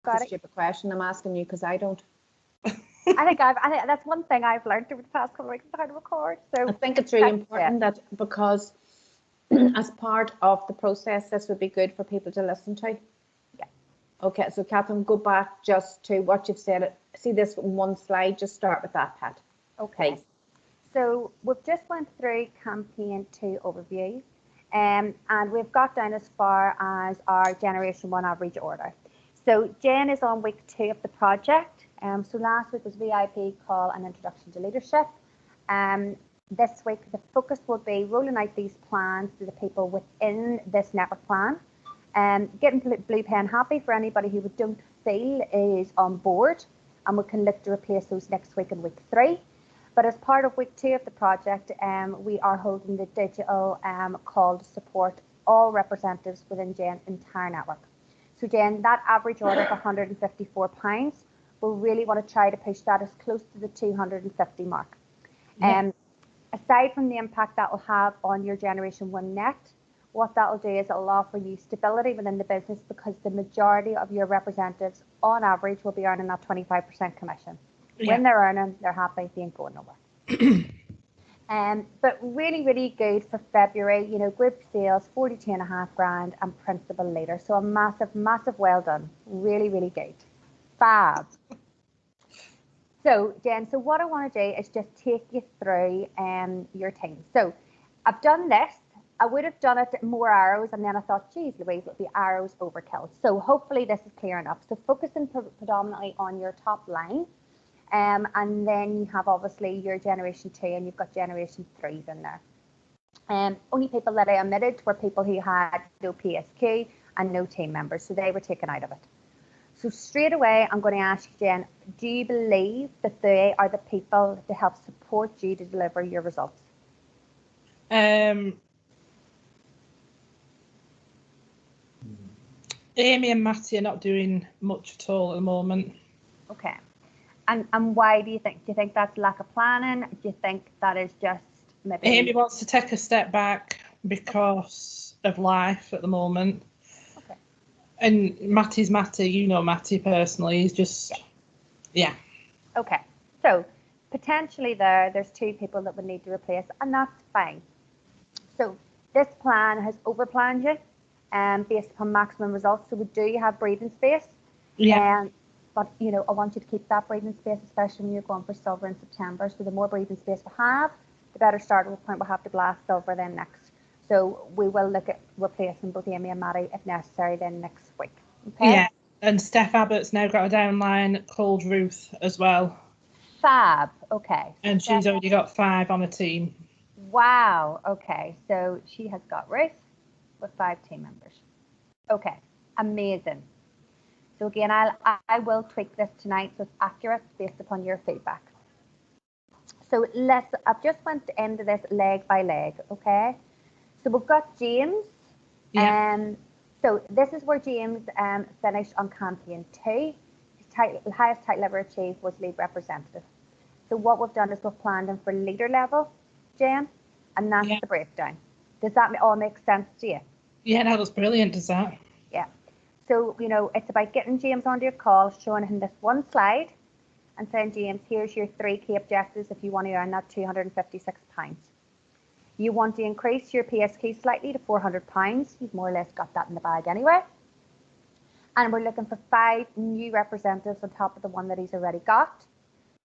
a stupid question I'm asking you because I don't. I think that's one thing I've learned over the past couple of weeks how to record. So I think it's really important that because as part of the process, this would be good for people to listen to. Yeah. Okay, so Catherine, go back just to what you've said. See this one slide, just start with that, Pat. Okay. So we've just went through campaign 2 overview, and we've got down as far as our generation 1 average order. So Jen is on week 2 of the project. So last week was VIP call and introduction to leadership. This week the focus will be rolling out these plans to the people within this network plan, getting Blue Pen happy for anybody who we don't feel is on board, and we can look to replace those next week in week 3. But as part of week 2 of the project, we are holding the digital call to support all representatives within Jen's entire network. So Jen, that average order of £154, we really want to try to push that as close to the 250 mark. Yeah. Aside from the impact that will have on your generation 1 net, what that will do is it'll offer you stability within the business, because the majority of your representatives on average will be earning that 25% commission. Yeah. When they're earning, they're happy, they ain't going nowhere. But really, really good for February, you know, group sales, 42.5 grand and principal leader. So a massive, massive well done. Really, really good. Fab. So Jen, so what I want to do is just take you through your team. So I've done this. I would have done it more arrows, and then I thought, geez Louise, it'll be arrows overkill. So hopefully this is clear enough. So focusing predominantly on your top line. And then you have obviously your generation 2 and you've got generation 3s in there. Only people that I omitted were people who had no PSQ and no team members, so they were taken out of it. So straight away, I'm going to ask you, Jen, do you believe that they are the people to help support you to deliver your results? Amy and Matty are not doing much at all at the moment. Okay. And why do you think? Do you think that's lack of planning? Do you think that is just maybe... Amy wants to take a step back because of life at the moment. Okay. And Matty's Matty, you know Matty personally, he's just, yeah. Okay. So potentially there's 2 people that would need to replace, and that's fine. So this plan has overplanned you based upon maximum results. So we do have breathing space. Yeah. But, you know, I want you to keep that breathing space, especially when you're going for silver in September. So the more breathing space we have, the better starting point we'll have to blast silver then next. So we will look at replacing both Amy and Matty if necessary then next week. Okay? Yeah, and Steph Abbott's now got a downline called Ruth as well. Fab, okay. So and she's already got 5 on a team. Wow, okay. So she has got Ruth with 5 team members. Okay, amazing. So again, I will tweak this tonight so it's accurate based upon your feedback. So I've just went into this leg by leg, okay? So we've got James. Yeah. So this is where James finished on campaign 2. His highest title ever achieved was lead representative. So what we've done is we've planned him for leader level, Jen, and that's the breakdown. Does that all make sense to you? Yeah, that was brilliant, does that? Yeah. So, you know, it's about getting James onto your call, showing him this one slide and saying, James, here's your 3 key objectives if you want to earn that £256. You want to increase your PSQ slightly to £400. You've more or less got that in the bag anyway. And we're looking for 5 new representatives on top of the one that he's already got.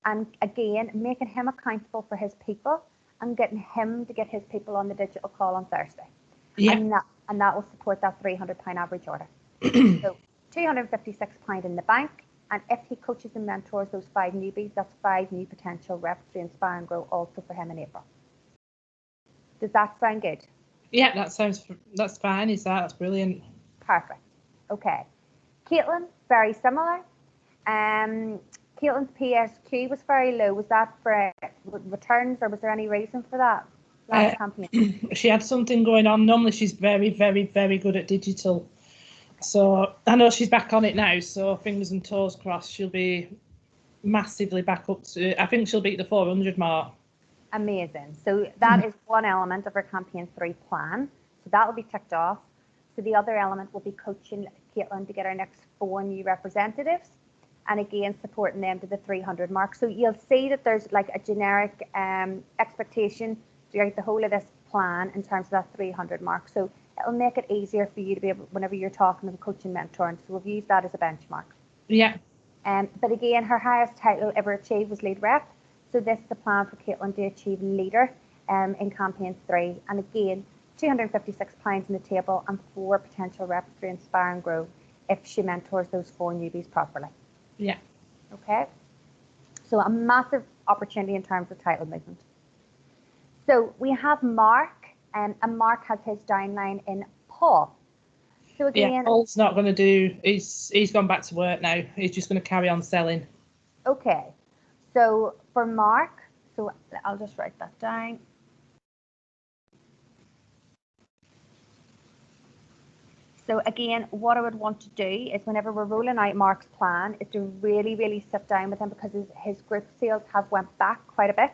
And again, making him accountable for his people and getting him to get his people on the digital call on Thursday. Yeah. And that will support that £300 average order. So £256 in the bank, and if he coaches and mentors those 5 newbies, that's 5 new potential reps to inspire and grow also for him in April. Does that sound good? Yeah, that's fine. That's brilliant. Perfect. Okay. Caitlin, very similar. Caitlin's PSQ was very low. Was that for returns, or was there any reason for that last campaign? She had something going on. Normally she's very, very, very good at digital. So I know she's back on it now, so fingers and toes crossed she'll be massively back up to, I think she'll beat the 400 mark. Amazing. So that is one element of our campaign 3 plan. So that will be ticked off. So the other element will be coaching Caitlin to get our next 4 new representatives, and again supporting them to the 300 mark. So you'll see that there's like a generic expectation throughout the whole of this plan in terms of that 300 mark. So it'll make it easier for you to be able, whenever you're talking to the coaching mentor, and so we've used that as a benchmark. Yeah. But again, her highest title ever achieved was lead rep. So this is the plan for Caitlin to achieve leader in campaign 3. And again, £256 on the table and 4 potential reps to inspire and grow if she mentors those 4 newbies properly. Yeah. Okay. So a massive opportunity in terms of title movement. So we have Mark, and Mark has his downline in Paul. So again, yeah, Paul's not going to do. He's gone back to work now. He's just going to carry on selling. Okay. So for Mark, so I'll just write that down. So again, what I would want to do is whenever we're rolling out Mark's plan is to really, really sit down with him, because his group sales have went back quite a bit.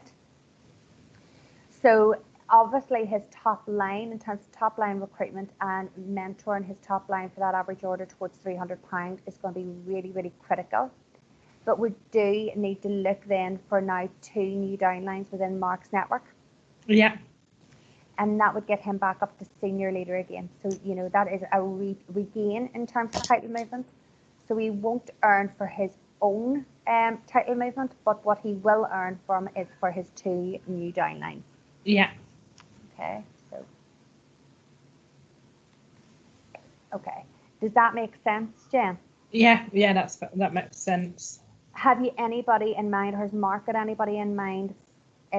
So obviously his top line in terms of top line recruitment and mentoring his top line for that average order towards £300 is going to be really, really critical. But we do need to look then for now 2 new downlines within Mark's network. Yeah. And that would get him back up to senior leader again. So, you know, that is a regain in terms of title movement. So he won't earn for his own title movement, but what he will earn from is for his 2 new downlines. Yeah. Okay, so. Okay, does that make sense, Jen? Yeah, that makes sense. Have you anybody in mind, or has Mark got anybody in mind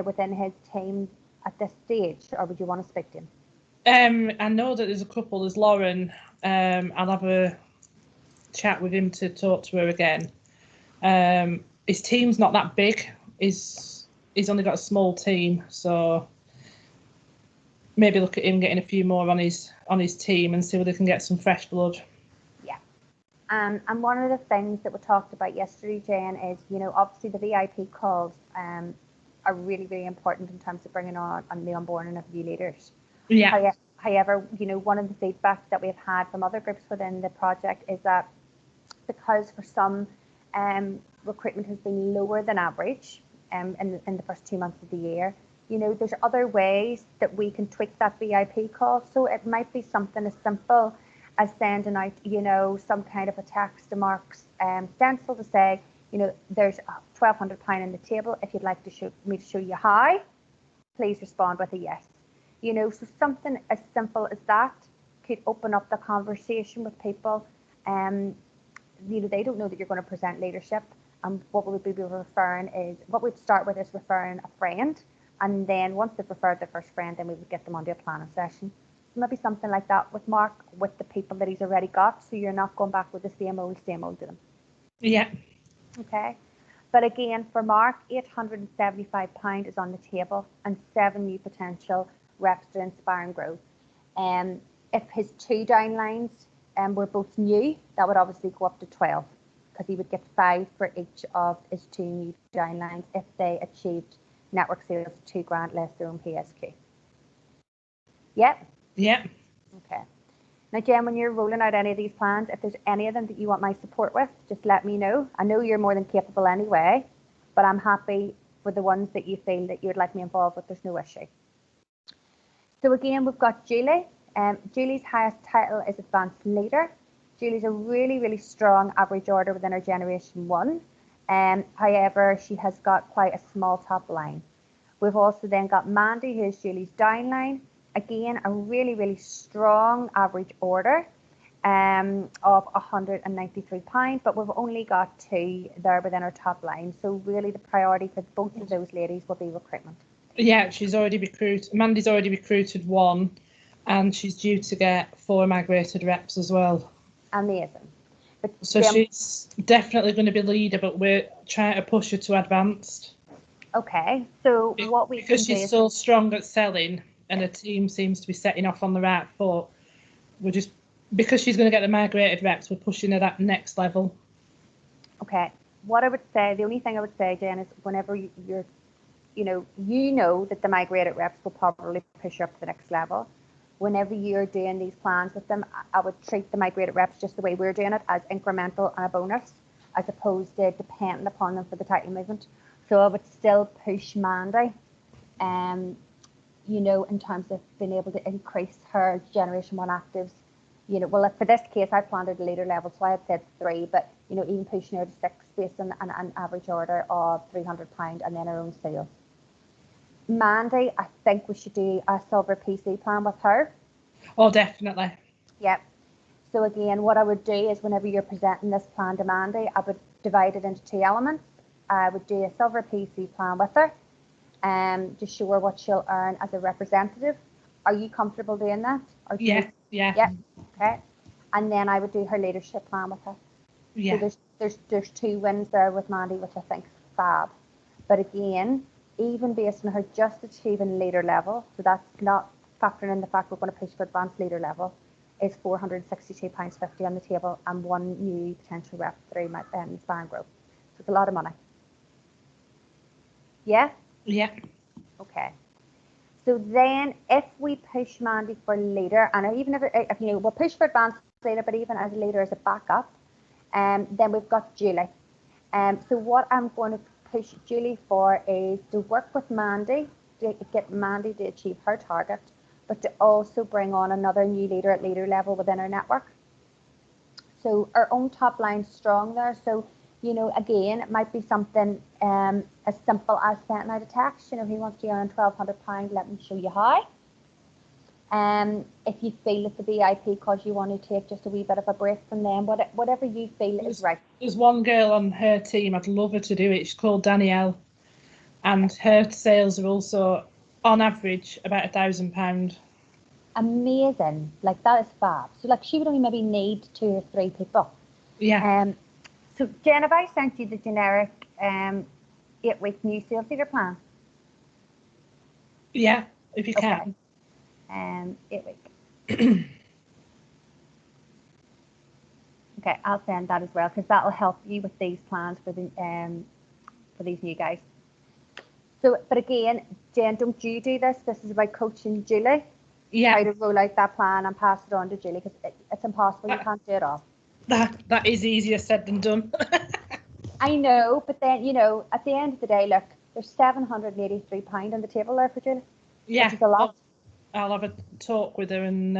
within his team at this stage, or would you want to speak to him? I know that there's a couple. There's Lauren. I'll have a chat with him to talk to her again. His team's not that big. He's only got a small team, so maybe look at him getting a few more on his team and see whether they can get some fresh blood. Yeah. And one of the things that we talked about yesterday, Jen, is, you know, obviously the VIP calls are really, really important in terms of bringing on the onboarding of new leaders. Yeah. However, you know, one of the feedback that we've had from other groups within the project is that because for some recruitment has been lower than average in the first 2 months of the year, you know, there's other ways that we can tweak that VIP call. So it might be something as simple as sending out, you know, some kind of a text to Mark's stencil to say, you know, there's £1,200 on the table. If you'd like to show you how, please respond with a yes. You know, so something as simple as that could open up the conversation with people. You know, they don't know that you're going to present leadership. And what we'd be referring is, what we'd start with is referring a friend. And then once they've referred their first friend, then we would get them onto a planning session. So maybe something like that with Mark, with the people that he's already got. So you're not going back with the same old to them. Yeah. Okay. But again, for Mark, £875 is on the table and 7 new potential reps to inspire and grow. If his 2 downlines were both new, that would obviously go up to 12, because he would get 5 for each of his 2 new downlines if they achieved network sales of £2,000 less their own PSQ. Yep. Yeah. Okay. Now, Jen, when you're rolling out any of these plans, if there's any of them that you want my support with, just let me know. I know you're more than capable anyway, but I'm happy for the ones that you feel that you would like me involved with. There's no issue. So again, we've got Julie. Julie's highest title is Advanced Leader. Julie's a really, really strong average order within her Generation 1. However, she has got quite a small top line. We've also then got Mandy, who is Julie's downline. Again, a really, really strong average order of £193, but we've only got 2 there within our top line. So really the priority for both of those ladies will be recruitment. Yeah, Mandy's already recruited 1, and she's due to get 4 migrated reps as well. Amazing. But so she's definitely going to be leader, but we're trying to push her to advanced. Okay, so what we because she's so strong at selling, and her team seems to be setting off on the right foot. We're just, because she's going to get the migrated reps, we're pushing her that next level. Okay, what I would say, the only thing I would say, Jen, is whenever you know that the migrated reps will probably push her up to the next level. whenever you're doing these plans with them, I would treat the migrated reps just the way we're doing it, as incremental and a bonus, as opposed to depending upon them for the title movement. So I would still push Mandy, you know, in terms of being able to increase her Generation 1 actives. You know, well, for this case, I planned at a later level, so I had said 3, but, you know, even pushing her to 6 based on an average order of £300 and then her own sales. Mandy, I think we should do a silver PC plan with her. Oh, definitely. Yep. So again, what I would do is whenever you're presenting this plan to Mandy, I would divide it into 2 elements. I would do a silver PC plan with her, to show her what she'll earn as a representative. Are you comfortable doing that? Or Yeah. Yeah. Okay. And then I would do her leadership plan with her. Yeah. So there's 2 wins there with Mandy, which I think is fab. But again, even based on her just achieving leader level, so that's not factoring in the fact we're going to push for advanced leader level, is £462.50 on the table and 1 new potential rep through my Inspire & Grow. So it's a lot of money. Yeah? Yeah. Okay. So then if we push Mandy for leader, and even if you know, we'll push for advanced leader, but even as a leader as a backup, then we've got Julie. So what I'm going to push Julie for is to work with Mandy, to get Mandy to achieve her target, but to also bring on another new leader at leader level within our network. So our own top line's strong there. So, you know, again, it might be something as simple as sending out a text. You know, he wants to earn £1,200, let me show you how. If you feel it's a VIP because you want to take just a wee bit of a break from them, whatever you feel is right. There's one girl on her team, I'd love her to do it. She's called Danielle, and her sales are also, on average, about £1,000. Amazing. Like, that is fab. So, like, she would only maybe need 2 or 3 people. Yeah. So, Jen, have I sent you the generic 8-week new sales leader plan? Yeah, if you can. 8 week. Okay, I'll send that as well because that'll help you with these plans for these new guys. So, but again, Jen, don't you do this? This is about coaching Julie. Yeah. How to roll out that plan and pass it on to Julie because it's impossible. You can't do it all. That is easier said than done. I know, but then, you know, at the end of the day, look, there's £783 on the table there for Julie. Yeah. Which is a lot. I'll have a talk with her, and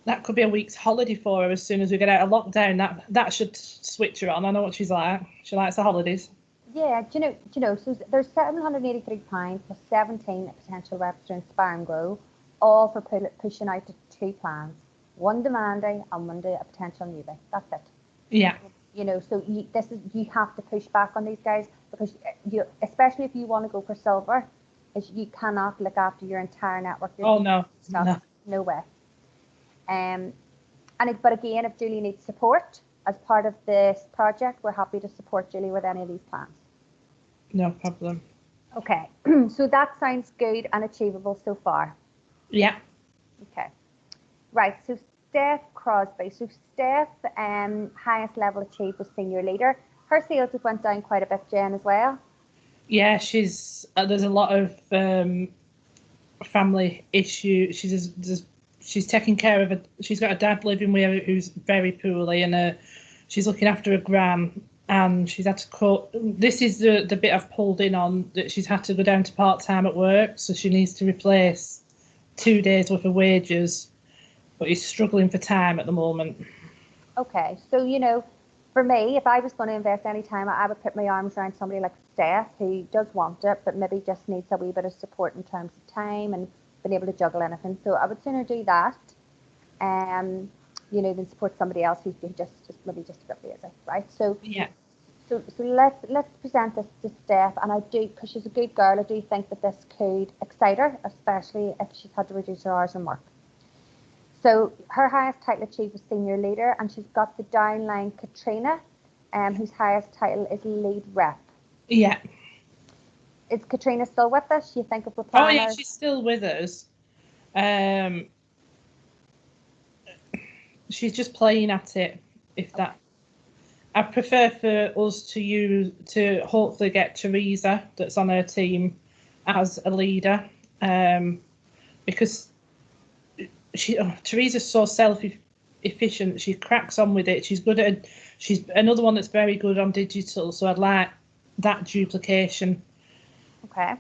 that could be a week's holiday for her as soon as we get out of lockdown. That should switch her on. I know what she's like. She likes the holidays. Yeah, do you know, so there's £783 plus 17 potential reps to Inspire & Grow, all for pushing out to 2 plans. One to Mandy and one to a potential newbie. That's it. Yeah. You know, so you have to push back on these guys because especially if you want to go for silver, is you cannot look after your entire network. Oh no, no way. But again, if Julie needs support as part of this project, we're happy to support Julie with any of these plans. No problem. Okay, so that sounds good and achievable so far. Yeah. Okay, right. So Steph Crosby. So Steph, highest level achieved was senior leader. Her sales have went down quite a bit, Jen, as well. Yeah, she's there's a lot of family issue. She's taking care of she's got a dad living with her who's very poorly, and she's looking after a gran, and she's had to this is the bit I've pulled in on, that she's had to go down to part-time at work, so she needs to replace 2 days worth of wages, but is struggling for time at the moment. Okay, so you know, for me, if I was going to invest any time, I would put my arms around somebody like Steph, who does want it, but maybe just needs a wee bit of support in terms of time and being able to juggle anything. So I would sooner do that, you know, than support somebody else who's just maybe just a bit lazy, right? So Yeah. So let's present this to Steph, and I do, because she's a good girl, I do think that this could excite her, especially if she's had to reduce her hours in work. So her highest title achieved was senior leader, and she's got the downline Katrina, whose highest title is lead rep. Yeah. Is Katrina still with us? You think of the planners? Oh yeah, she's still with us. She's just playing at it. If that, I prefer for us to hopefully get Teresa, that's on her team, as a leader, because Teresa's so self-efficient. She cracks on with it. She's good at. She's another one that's very good on digital. So I'd like that duplication. Okay.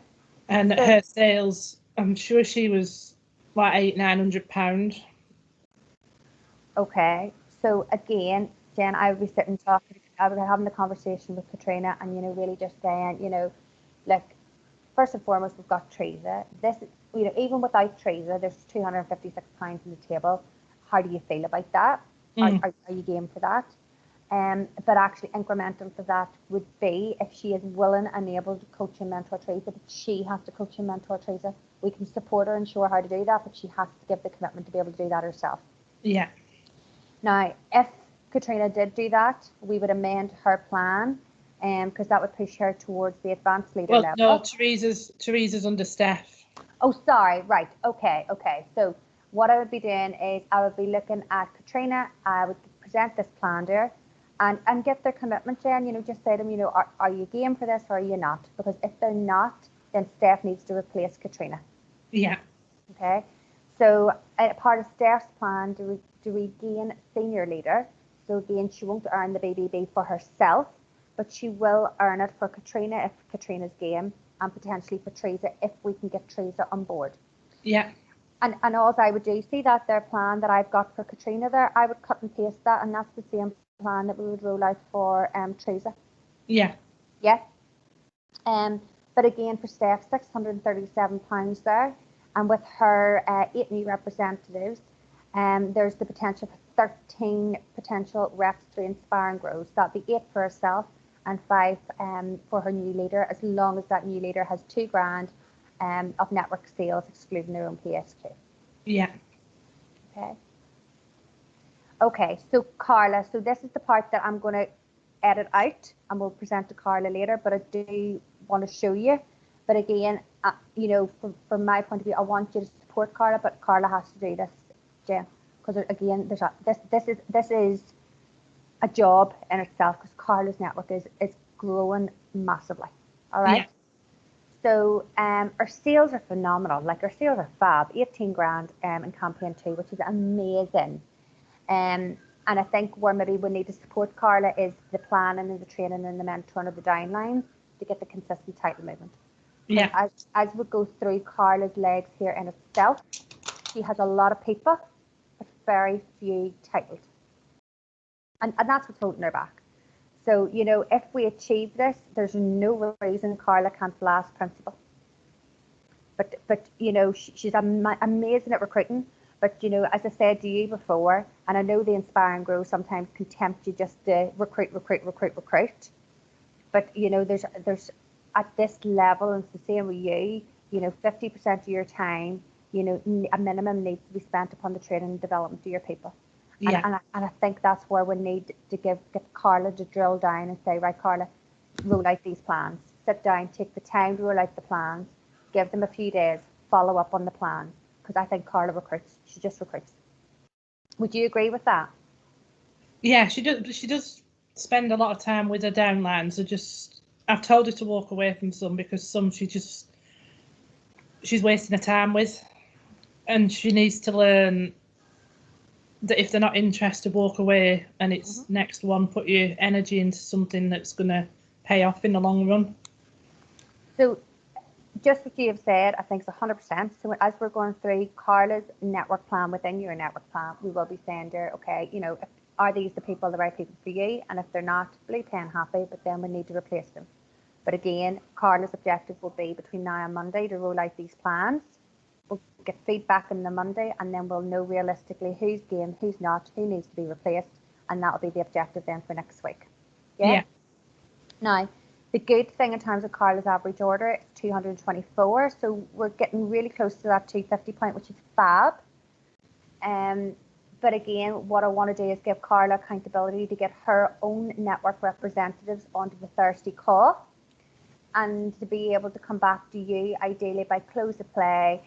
And So- her sales, I'm sure she was like £800-900. Okay. So again, Jen, I would be sitting talking, I would be having the conversation with Katrina and, really just saying, look, first and foremost, we've got Teresa. This, even without Teresa, there's £256 on the table. How do you feel about that? Are you game for that? But actually incremental for that would be if she is willing and able to coach and mentor Teresa, but she has to coach and mentor Teresa. We can support her and show her how to do that, but she has to give the commitment to be able to do that herself. Yeah. Now, if Katrina did do that, we would amend her plan, because that would push her towards the advanced leader level. No, Teresa's under Steph. Oh, sorry. Right. Okay. So what I would be doing is I would be looking at Katrina. I would present this plan to her and get their commitment, Jen. Just say to them, are you game for this or are you not? Because if they're not, then Steph needs to replace Katrina. Yeah. Okay. So part of Steph's plan to regain senior leader. So again, she won't earn the BBB for herself, but she will earn it for Katrina if Katrina's game, and potentially for Teresa if we can get Teresa on board. Yeah. And all I would do, see that their plan that I've got for Katrina there, I would cut and paste that, and that's the same plan that we would roll out for Teresa. Yeah. Yeah. But again, for Steph, £637 there, and with her 8 new representatives, there's the potential for 13 potential reps through Inspire and Grow. So that'd be 8 for herself and 5 for her new leader, as long as that new leader has £2,000 of network sales, excluding their own PSQ. Yeah. Okay, so Carla, so this is the part that I'm going to edit out and we'll present to Carla later, but I do want to show you. But again, from my point of view, I want you to support Carla, but Carla has to do this, Jen, because again, this is a job in itself, because Carla's network is growing massively. All right. Yeah. So our sales are phenomenal. Like, our sales are fab, 18 grand in campaign 2, which is amazing. And I think where maybe we need to support Carla is the planning and the training and the mentoring of the downline to get the consistent title movement. Yeah. As we go through Carla's legs here in itself, she has a lot of people, but very few titled. And that's what's holding her back. So, if we achieve this, there's no reason Carla can't last principal. But she's amazing at recruiting. But, as I said to you before, and I know the Inspire and Grow sometimes can tempt you just to recruit. But, there's at this level, and it's the same with you, 50% of your time, a minimum needs to be spent upon the training and development of your people. Yeah. And I think that's where we need to get Carla to drill down and say, right, Carla, roll out these plans. Sit down, take the time to roll out the plans, give them a few days, follow up on the plan. Because I think Carla recruits. She just recruits. Would you agree with that? Yeah, she does spend a lot of time with her downline. So I've told her to walk away from some, because some she's wasting her time with, and she needs to learn that if they're not interested, walk away, and it's next one, put your energy into something that's going to pay off in the long run. So just what you have said, I think it's 100%. So as we're going through Carla's network plan within your network plan, we will be saying there, okay, are these the right people for you? And if they're not, blue pen happy, but then we need to replace them. But again, Carla's objective will be between now and Monday to roll out these plans. We'll get feedback on the Monday, and then we'll know realistically who's game, who's not, who needs to be replaced, and that'll be the objective then for next week. Yeah. Now, the good thing in terms of Carla's average order, it's 224, so we're getting really close to that 250 point, which is fab. But again, what I want to do is give Carla accountability to get her own network representatives onto the Thursday call, and to be able to come back to you, ideally by close of play.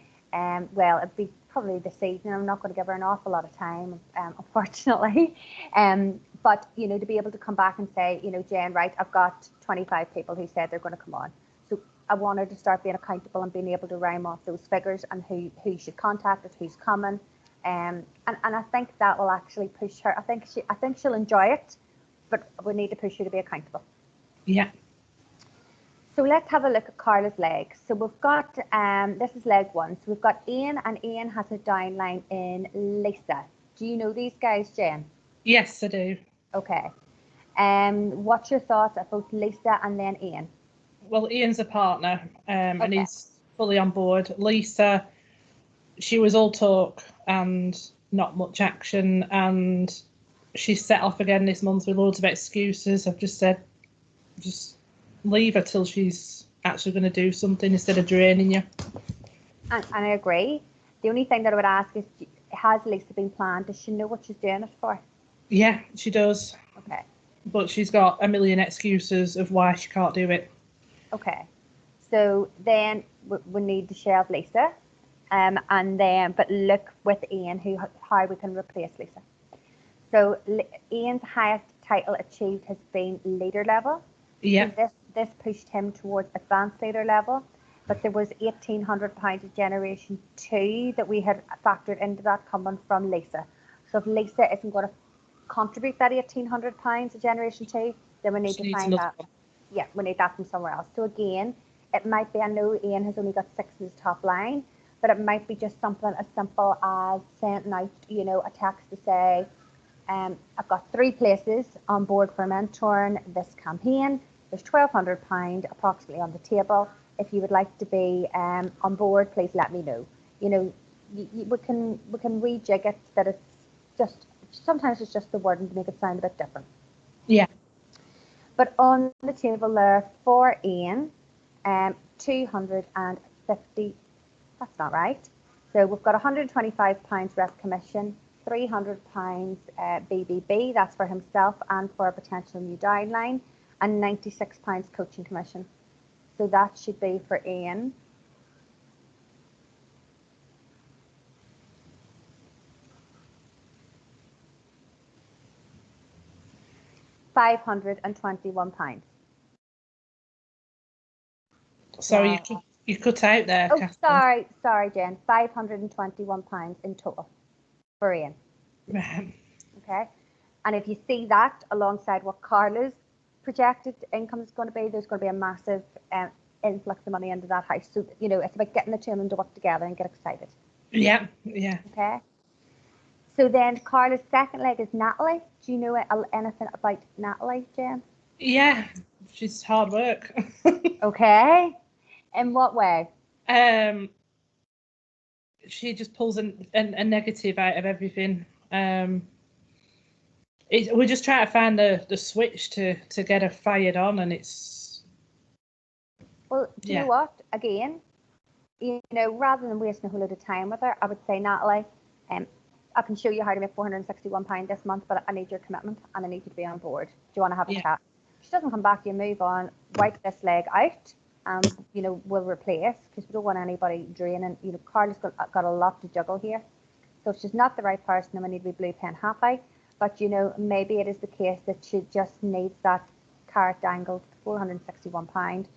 Well, it'd be probably this evening. I'm not going to give her an awful lot of time, unfortunately. But, to be able to come back and say, Jen, right, I've got 25 people who said they're going to come on. So I want her to start being accountable and being able to rhyme off those figures and who should contact us, who's coming, and I think that will actually push her. I think she'll enjoy it, but we need to push her to be accountable. Yeah. So let's have a look at Carla's legs. So we've got, this is leg one. So we've got Ian, and Ian has a downline in Lisa. Do you know these guys, Jen? Yes, I do. Okay. What's your thoughts of both Lisa and then Ian? Well, Ian's a partner, and Okay. he's fully on board. Lisa, she was all talk and not much action, and she's set off again this month with loads of excuses. I've just said, just leave her till she's actually going to do something instead of draining you. And I agree. The only thing that I would ask is, has Lisa been planned? Does she know what she's doing it for? Yeah, she does. Okay. But she's got a million excuses of why she can't do it. Okay. So then we need to shelve Lisa, and then but look with Ian how we can replace Lisa. So Ian's highest title achieved has been leader level. Yeah. So this pushed him towards advanced leader level, but there was £1,800 of generation 2 that we had factored into that coming from Lisa. So if Lisa isn't going to contribute that £1,800 of generation 2, then we need She to needs find another that. one. Yeah, we need that from somewhere else. So again, it might be, I know Ian has only got 6 in his top line, but it might be just something as simple as sending out, a text to say, I've got 3 places on board for mentoring this campaign. There's £1,200 approximately on the table. If you would like to be on board, please let me know. We can rejig it that it's just, sometimes it's just the wording to make it sound a bit different. Yeah. But on the table there for Ian, 250, that's not right. So we've got £125 rep commission, £300 BBB, that's for himself and for a potential new downline, and £96 coaching commission. So that should be for Ian. £521. Sorry, Wow. you cut out there, Oh, Catherine. sorry, Jen. £521 in total for Ian. Right. Okay. And if you see that alongside what Carla's projected income is going to be, there's going to be a massive influx of money into that house. So, it's about getting the two of them to work together and get excited. Yeah. Okay. So then Carla's second leg is Natalie. Do you know anything about Natalie, Jen? Yeah, she's hard work. Okay. In what way? She just pulls a negative out of everything. We're just trying to find the switch to get her fired on, and it's. Well, do you know what? Again, rather than wasting a whole lot of time with her, I would say, Natalie, I can show you how to make £461 this month, but I need your commitment and I need you to be on board. Do you want to have a chat? If she doesn't come back, you move on, wipe this leg out, and we'll replace, because we don't want anybody draining. Carla's got a lot to juggle here. So if she's not the right person, then we need to be blue pen happy. But maybe it is the case that she just needs that carrot dangled, £461. Do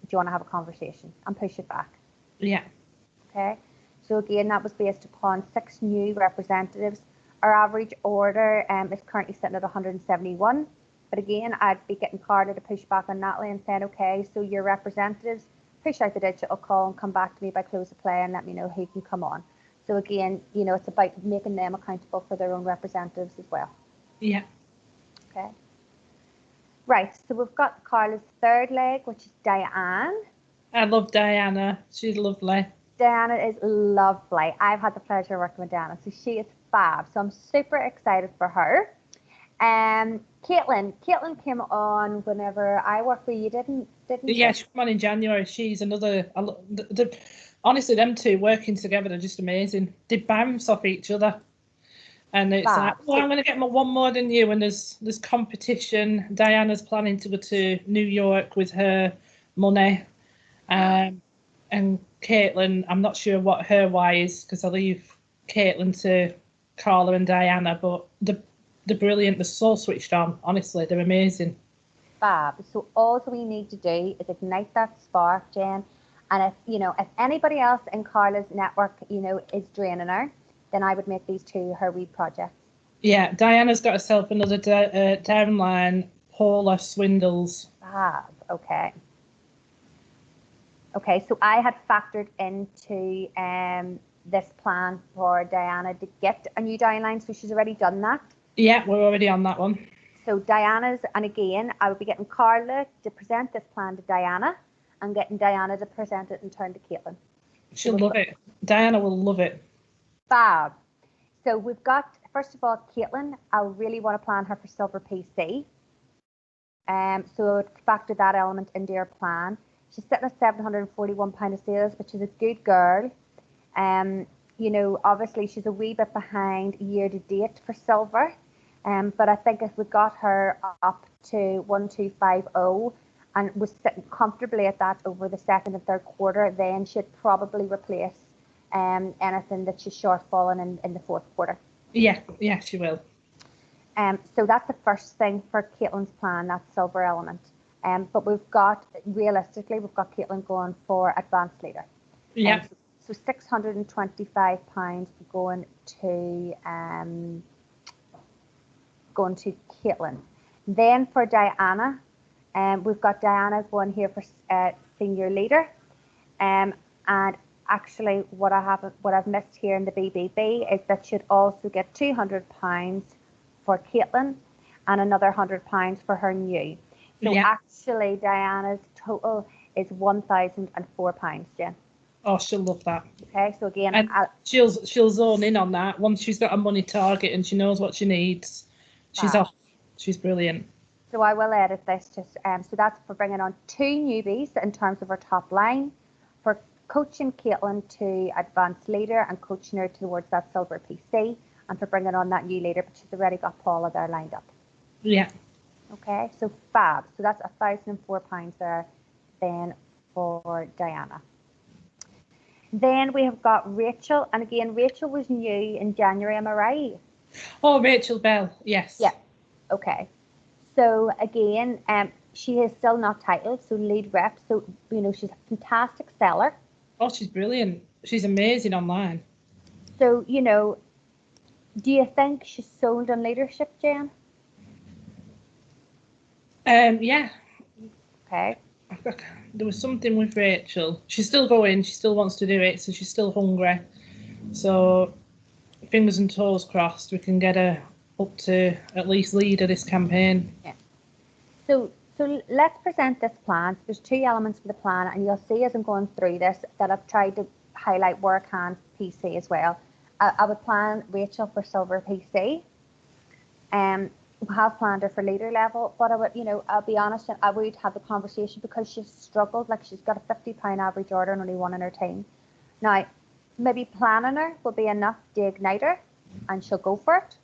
you want to have a conversation and push it back? Yeah. Okay. So again, that was based upon 6 new representatives. Our average order is currently sitting at 171. But again, I'd be getting Carla to push back on Natalie and saying, okay, so your representatives, push out the digital call and come back to me by close of play and let me know who can come on. So again, it's about making them accountable for their own representatives as well. Yeah. Okay. Right, so we've got Carla's third leg, which is Diane. I love Diana. She's lovely. Diana is lovely. I've had the pleasure of working with Diana, so she is fab. So I'm super excited for her. Caitlin came on whenever I worked for you, didn't Yeah, she came on in January. She's another. Honestly, them two working together are just amazing. They bounce off each other, and it's fab. like, I'm going to get one more than you. And there's competition. Diana's planning to go to New York with her money, and Caitlin, I'm not sure what her why is, because I leave Caitlin to Carla and Diana, but they're brilliant. They're so switched on. Honestly, they're amazing. Fab. So all we need to do is ignite that spark, Jen. And if anybody else in Carla's network, is draining her, then I would make these two her wee projects. Yeah, Diana's got herself another downline, Paula Swindles. Okay. Okay, so I had factored into this plan for Diana to get a new downline, so she's already done that. Yeah, we're already on that one. So Diana's, and again, I would be getting Carla to present this plan to Diana and getting Diana to present it in turn to Caitlin. She'll love it. Diana will love it. Fab. So we've got, first of all, Caitlin, I really want to plan her for Silver PC. So I would factor that element into your plan. She's sitting at £741 of sales, which is a good girl. You know, obviously she's a wee bit behind year to date for silver. But I think if we got her up to 1250 and was sitting comfortably at that over the second and third quarter, then she'd probably replace anything that she's shortfallen in the fourth quarter. Yeah, she will. So that's the first thing for Caitlin's plan, that silver element. But we've got, realistically, we've got Caitlin going for advanced leader. Yeah. So £625 going to Caitlin. Then for Diana, we've got Diana going here for senior leader. And actually, what I've missed here in the BBB is that she'd also get £200 for Caitlin and another £100 for her new. So actually, Diana's total is £1,004, Jen. Oh, she'll love that. Okay, so again, and she'll zone in on that once she's got a money target and she knows what she needs. She's off. She's brilliant. So I will edit this just so that's for bringing on two newbies in terms of our top line, for coaching Caitlin to advanced leader and coaching her towards that silver PC, and for bringing on that new leader, but she's already got Paula there lined up. Yeah. Okay, so fab. So that's £1,004 there then for Diana. Then we have got Rachel, and again, Rachel was new in January, am I right? Oh, Rachel Bell, yes. Yeah, okay. So again, she is still not titled, so lead rep, so, you know, she's a fantastic seller. Oh, she's brilliant. She's amazing online. So, you know, do you think she's sold on leadership, Jen? Yeah. Okay. There was something with Rachel. She's still going. She still wants to do it, so she's still hungry. So, fingers and toes crossed, we can get her up to at least leader this campaign. Yeah. So let's present this plan. There's two elements for the plan, and you'll see as I'm going through this that I've tried to highlight where I can PC as well. I would plan Rachel for silver PC. We have planned her for leader level, but I would, you know, I'll be honest, and I would have the conversation because she's struggled. Like, she's got a £50 average order and only one in her team. Now, maybe planning her will be enough to ignite her, and she'll go for it.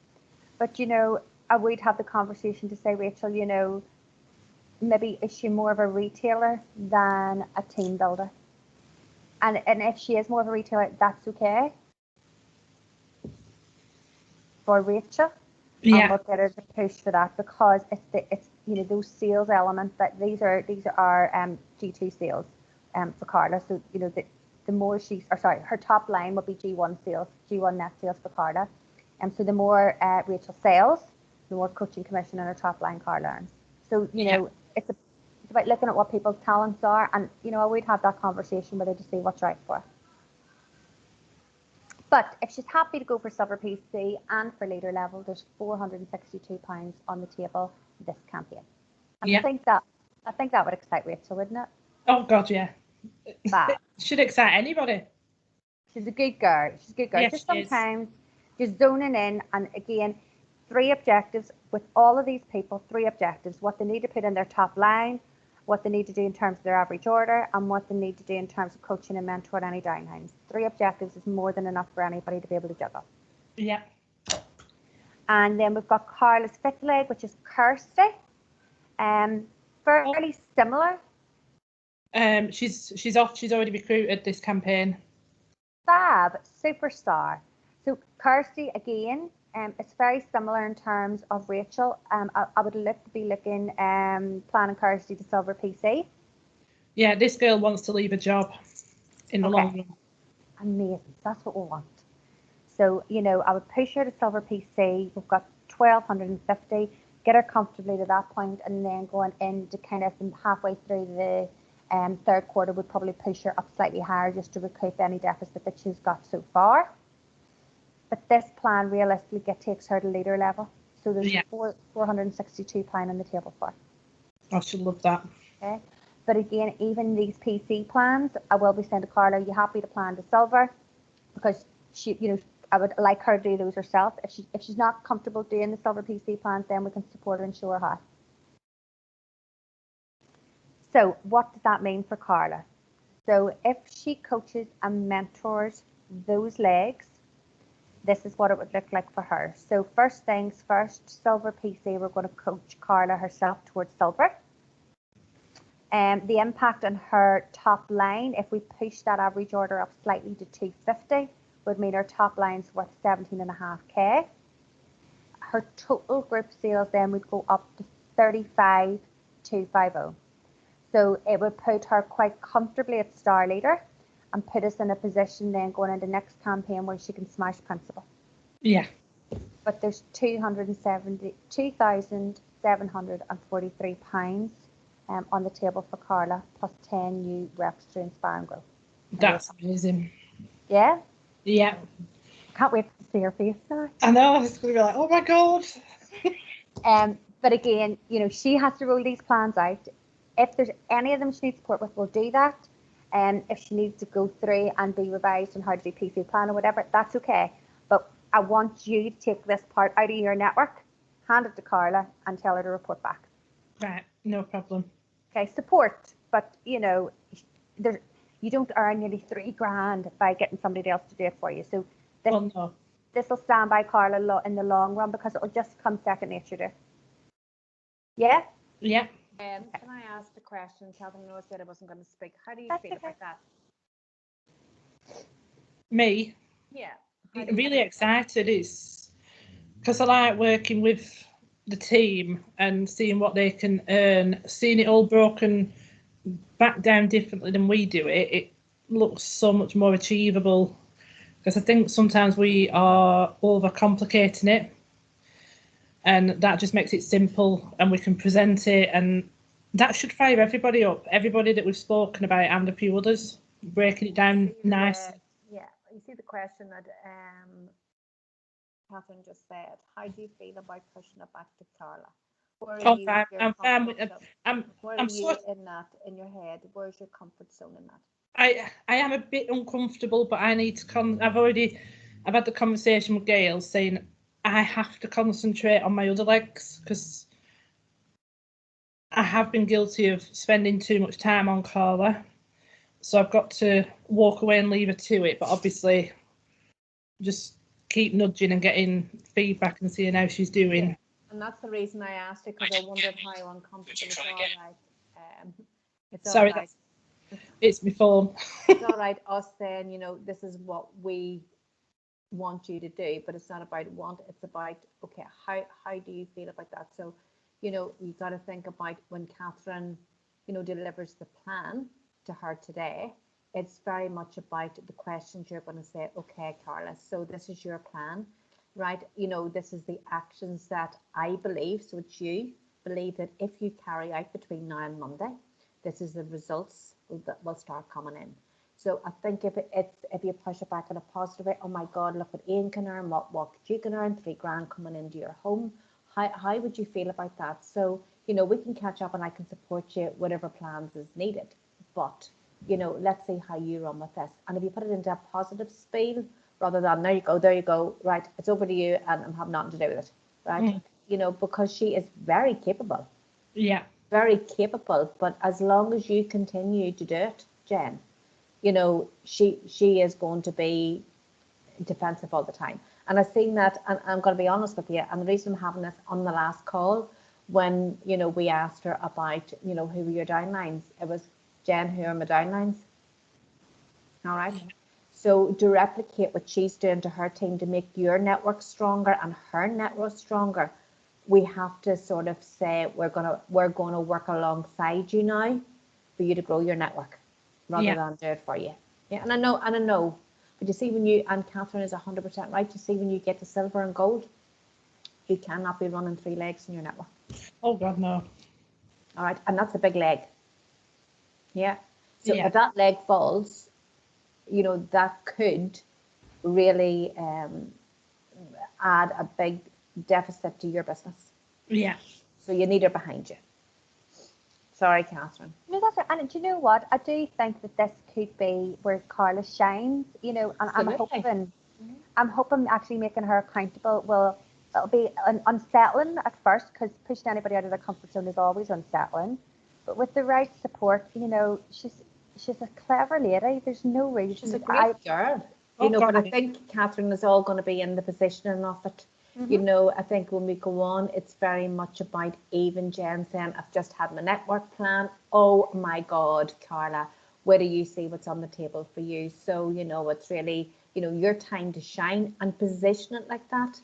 But, you know, I would have the conversation to say, Rachel, you know, maybe is she more of a retailer than a team builder? And if she is more of a retailer, that's okay for Rachel. Yeah. And we'll get her to push for that, because it's you know, those sales elements, that these are G2 sales for Carla. So, you know, the more her top line will be G1 sales, G1 net sales for Carla. So the more Rachel sells, the more coaching commission on her top line Carla earns. So, you know, it's about looking at what people's talents are, and, you know, I would have that conversation with her to see what's right for her. But if she's happy to go for silver PC and for leader level, there's £462 on the table this campaign. And I think that would excite Rachel, wouldn't it? Oh God, yeah. That should excite anybody. She's a good girl. She's a good girl. Yes, just sometimes just zoning in, and again, 3 objectives with all of these people. 3 objectives: what they need to put in their top line, what they need to do in terms of their average order, and what they need to do in terms of coaching and mentoring any downlines. 3 objectives is more than enough for anybody to be able to juggle. Yeah. And then we've got Carla's 5th leg, which is Kirsty. Fairly similar. She's off. She's already recruited this campaign. Fab, superstar. So Kirsty, again, it's very similar in terms of Rachel. I would be looking planning Kirsty to silver PC. Yeah, this girl wants to leave a job in the long run. Amazing. That's what we want. So, you know, I would push her to silver PC. We've got 1250, get her comfortably to that point, and then going into kind of halfway through the third quarter would probably push her up slightly higher just to recoup any deficit that she's got so far. But this plan realistically takes her to leader level. So there's Yeah. 462 pound on the table for her. I should love that. Okay. But again, even these PC plans, I will be saying to Carla, are you happy to plan to silver? Because she, you know, I would like her to do those herself. If she's not comfortable doing the silver PC plans, then we can support her and show her how. So what does that mean for Carla? So if she coaches and mentors those legs, this is what it would look like for her. So first things first, silver PC, we're going to coach Carla herself towards silver. The impact on her top line, if we push that average order up slightly to 250, would mean her top line's worth 17.5k. Her total group sales then would go up to 35,250. So it would put her quite comfortably at star leader and put us in a position then going into next campaign where she can smash principal. Yeah. But there's £2,743 on the table for Carla, plus 10 new reps to inspire and grow. That's amazing. Yeah? Yeah. Can't wait to see her face now. I know, it's going to be like, oh my God. But again, you know, she has to roll these plans out. If there's any of them she needs support with, we'll do that. And if she needs to go through and be revised on how to do PC plan or whatever, that's okay. But I want you to take this part out of your network, hand it to Carla, and tell her to report back. Right, no problem. Okay, support, but you know, you don't earn nearly $3,000 by getting somebody else to do it for you. So this will stand by Carla in the long run because it'll just come second nature to her. Yeah? Yeah. Can I ask the question? Catherine, I said I wasn't going to speak. How do you feel about that? Me? Yeah. Really excited. It's because I like working with the team and seeing what they can earn, seeing it all broken back down differently than we do it. It looks so much more achievable because I think sometimes we are overcomplicating it, and that just makes it simple and we can present it, and that should fire everybody up, everybody that we've spoken about and a few others, breaking it down nice. Yeah, you see the question that Catherine just said. How do you feel about pushing it back to Carla? I'm fine with it. Where are you in that, in your head? Where's your comfort zone in that? I am a bit uncomfortable, but I need to I've had the conversation with Gail saying I have to concentrate on my other legs because I have been guilty of spending too much time on Carla. So I've got to walk away and leave her to it, but obviously just keep nudging and getting feedback and seeing how she's doing. Yeah. And that's the reason I asked it, because I wondered how uncomfortable it's all right. It's Sorry, all right. It's my phone. It's all right us saying, you know, this is what we want you to do, but it's not about want, it's about, okay, how do you feel about that? So, you know, you got to think about when Catherine, you know, delivers the plan to her today, it's very much about the questions you're going to say, okay, Carla, so this is your plan, right? You know, this is the actions that I believe, so it's you believe that if you carry out between now and Monday, this is the results that will start coming in. So I think if you push it back in a positive way, oh my God, look what Ian can earn, what you can earn, $3,000 coming into your home. How would you feel about that? So, you know, we can catch up and I can support you, whatever plans is needed. But, you know, let's see how you run with this. And if you put it into a positive spiel, rather than there you go, right, it's over to you and I'm having nothing to do with it, right? You know, because she is very capable. Yeah. Very capable, but as long as you continue to do it, Jen, you know, she is going to be defensive all the time. And I've seen that, and I'm going to be honest with you, and the reason I'm having this on the last call, when, you know, we asked her about, you know, who were your downlines, it was, Jen, who are my downlines? All right. So to replicate what she's doing to her team to make your network stronger and her network stronger, we have to sort of say we're gonna work alongside you now for you to grow your network rather than do it for you. Yeah, and I know But you see, when you, and Catherine is 100% right, you see, when you get to silver and gold, you cannot be running 3 legs in your network. Oh God, no. All right, and that's a big leg. Yeah. So Yeah. if that leg falls, you know, that could really add a big deficit to your business. Yeah. So you need her behind you. Sorry, Catherine. No, that's right. And do you know what? I do think that this could be where Carla shines, you know, and Absolutely. I'm hoping actually making her accountable will, it'll be unsettling at first, because pushing anybody out of their comfort zone is always unsettling. But with the right support, you know, she's a clever lady. There's no reason. She's a great girl. You know, but I think Catherine is all going to be in the positioning of it. You know, I think when we go on, it's very much about even Jen saying, I've just had my network plan. Oh my God, Carla, where do you see what's on the table for you? So, you know, it's really, you know, your time to shine, and position it like that,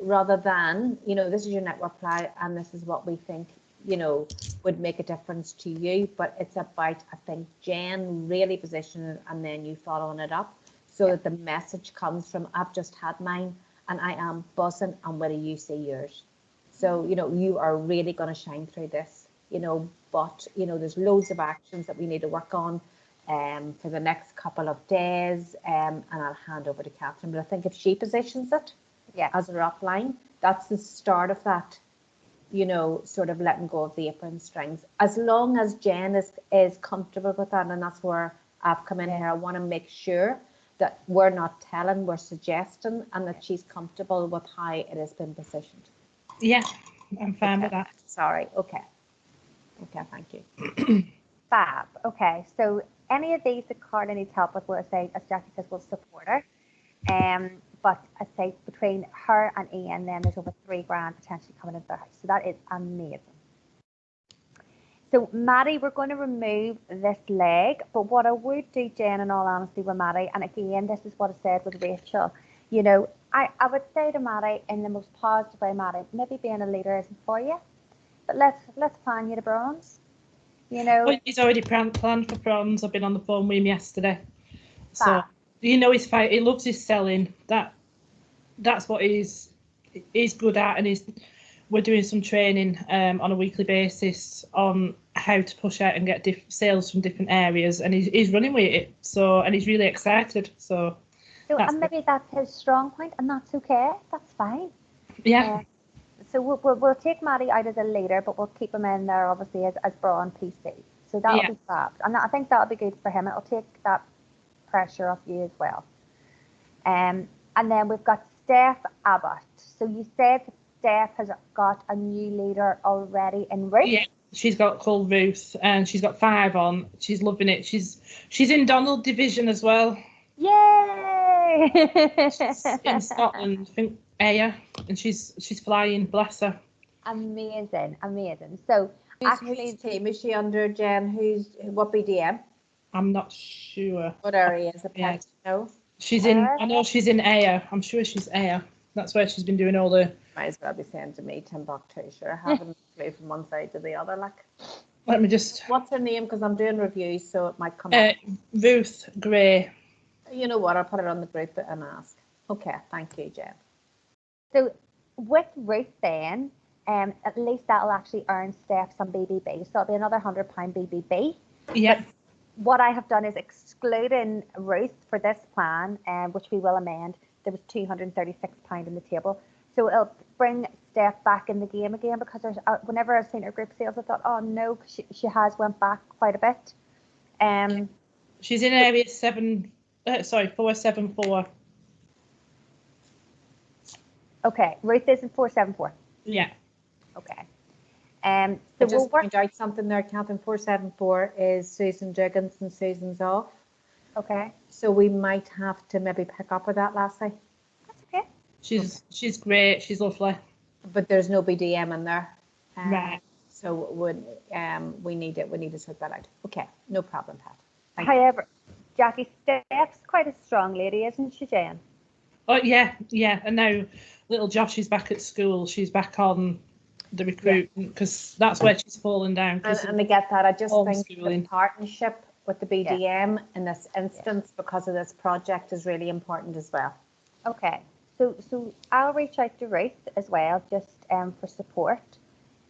rather than, you know, this is your network plan and this is what we think, you know, would make a difference to you. But it's about, I think, Jen really positioning it and then you following it up, so that the message comes from, I've just had mine and I am buzzing, and where do you see yours? So, you know, you are really going to shine through this, you know, but, you know, there's loads of actions that we need to work on for the next couple of days, and I'll hand over to Catherine. But I think if she positions it as her upline, that's the start of that, you know, sort of letting go of the apron strings. As long as Jen is comfortable with that, and that's where I've come in here. I want to make sure that we're not telling, we're suggesting, and that she's comfortable with how it has been positioned. Yeah, I'm fine with that. Sorry. Okay. Okay, thank you. Fab. Okay, so any of these that Carla needs help with, we'll say, as Jackie says, we'll support her. But I'd say between her and Ian, then there's over £3,000 potentially coming into the house. So that is amazing. So Maddie, we're going to remove this leg, but what I would do, Jen, in all honesty, with Maddie, and again, this is what I said with Rachel, you know, I would say to Maddie, in the most positive way, Maddie, maybe being a leader isn't for you, but let's plan you to bronze. You know, well, he's already planned for bronze. I've been on the phone with him yesterday. So you know, he loves his selling. That's what he's good at, and we're doing some training on a weekly basis on how to push out and get sales from different areas, and he's running with it. So, and he's really excited. So and maybe that's his strong point, and that's okay. That's fine. Yeah. So we'll take Maddie out as a leader, but we'll keep him in there obviously as Braun PC. So that'll be fab, and I think that'll be good for him. It'll take that pressure off you as well. And then we've got Steph Abbott. So you said that Steph has got a new leader already in Ruth. Yeah, she's got called Ruth, and she's got 5 on. She's loving it. She's in Donald division as well. Yay! She's in Scotland, I think, Aya, and she's flying. Bless her. Amazing. So whose team is she under, Jen? What BDM? I'm not sure. What area is it? Yeah. No. She's in. I know she's in Aya. I'm sure she's Aya. That's where she's been doing all the. Might as well be saying to me Timbuktu. Sure, I haven't played from one side to the other. Like, let me just. What's her name? Because I'm doing reviews, so it might come up. Ruth Gray. You know what? I'll put it on the group and ask. Okay, thank you, Jen. So with Ruth, then, at least that'll actually earn Steph some BBB. So it'll be another £100 BBB. Yeah. What I have done is excluding Ruth for this plan, which we will amend. There was £236 in the table. So it'll bring Steph back in the game again, because whenever I've seen her group sales, I thought, oh no, she has went back quite a bit. She's in area 474. Okay, Ruth is in 474. Yeah. Okay. So just point out something there, Catherine. 474 is Susan Diggins, and Susan's off. Okay. So we might have to maybe pick up with that, Lassie. That's okay. She's great. She's lovely. But there's no BDM in there. Right. So we need to sort that out. Okay, no problem, Pat. However, Jackie, Steph's quite a strong lady, isn't she, Jen? Oh yeah. And now little Josh is back at school. She's back on the recruitment, because that's where she's fallen down. And I get that. I just think the partnership with the BDM in this instance because of this project is really important as well. Okay, so I'll reach out to Ruth as well, just for support.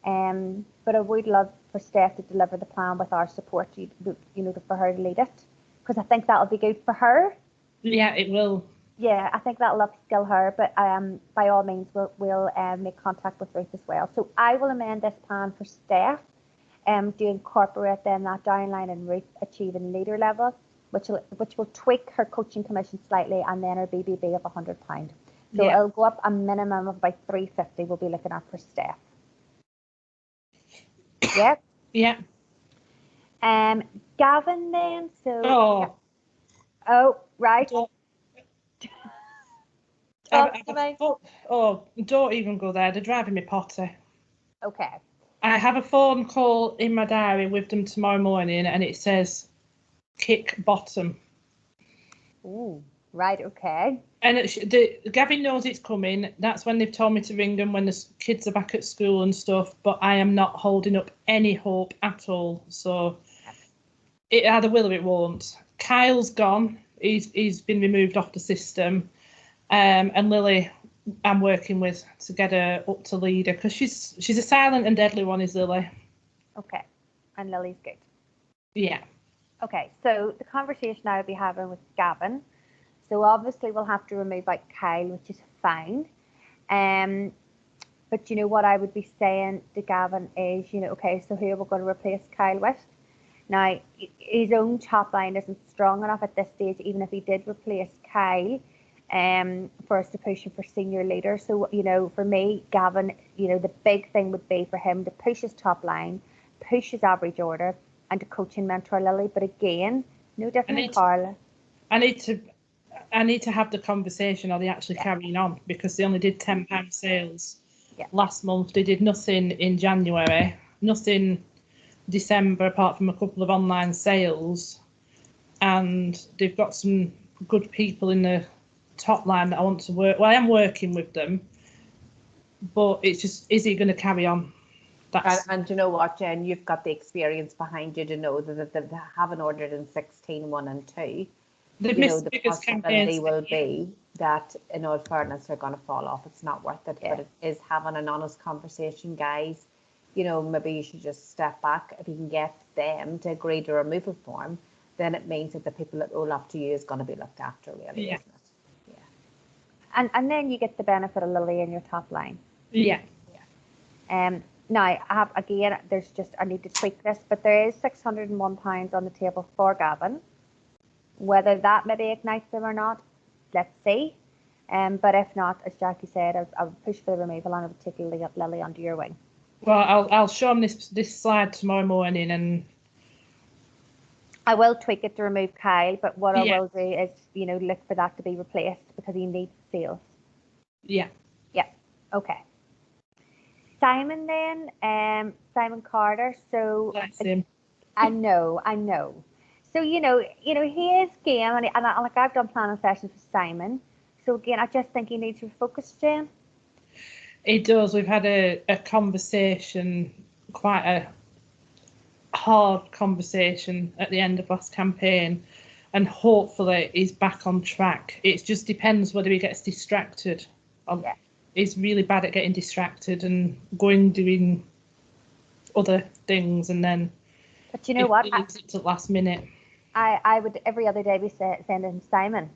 But I would love for Steph to deliver the plan with our support, for her to lead it, because I think that'll be good for her. Yeah, it will. Yeah, I think that'll upskill her, but by all means, we'll make contact with Ruth as well. So I will amend this plan for Steph, to incorporate then that downline and Ruth achieving leader level, which will tweak her coaching commission slightly, and then her BBB of £100. So it'll go up a minimum of about 350. We'll be looking at for Steph. Yeah. Yeah. Gavin then. So. Oh, right. Talk to me. Don't even go there. They're driving me potty. Okay. I have a phone call in my diary with them tomorrow morning, and it says kick bottom. Ooh, right, okay. And Gavin knows it's coming. That's when they've told me to ring them when the kids are back at school and stuff. But I am not holding up any hope at all. So it either will or it won't. Kyle's gone. He's been removed off the system. And Lily, I'm working with to get her up to leader, because she's a silent and deadly one, is Lily. Okay, and Lily's good. Yeah. Okay, so the conversation I'll be having with Gavin. So obviously we'll have to remove out Kyle, which is fine. But what I would be saying to Gavin is, okay, so who are we going to replace Kyle with? Now, his own top line isn't strong enough at this stage, even if he did replace Kyle, for us to push him for senior leader. So, for me, Gavin, the big thing would be for him to push his top line, push his average order, and to coach and mentor Lily. But again, no different than Carla. I need to have the conversation, are they actually carrying on? Because they only did £10 sales last month. They did nothing in January, nothing December, apart from a couple of online sales. And they've got some good people in the top line that I want to work. Well, I am working with them, but it's just, is he going to carry on? And you know what, Jen, you've got the experience behind you to know that they haven't ordered in 16, 1 and 2. They've missed the biggest possibility will be that, in all fairness, they're going to fall off. It's not worth it. But it is having an honest conversation, guys. Maybe you should just step back. If you can get them to agree to a removal form, then it means that the people that roll up to you is going to be looked after, really, isn't it? Yeah. And then you get the benefit of Lily in your top line. Yeah. Now, I have, again, I need to tweak this, but there is £601 on the table for Gavin. Whether that maybe ignites them or not, let's see. But if not, as Jackie said, I'll push for the removal, and I would take Lily under your wing. Well, I'll show them this slide tomorrow morning, and I will tweak it to remove Kyle. But what I will do is, look for that to be replaced, because he needs sales. Yeah. Yeah. Okay. Simon then, Simon Carter. So Bless him. I know. So he is game, and like I've done planning sessions with Simon. So again, I just think he needs to focus, Jen. It does. We've had a conversation, quite a hard conversation at the end of last campaign, and hopefully he's back on track. It just depends whether he gets distracted. He's really bad at getting distracted and doing other things, and then. But you know what? It's at the last minute. I would every other day be sending Simon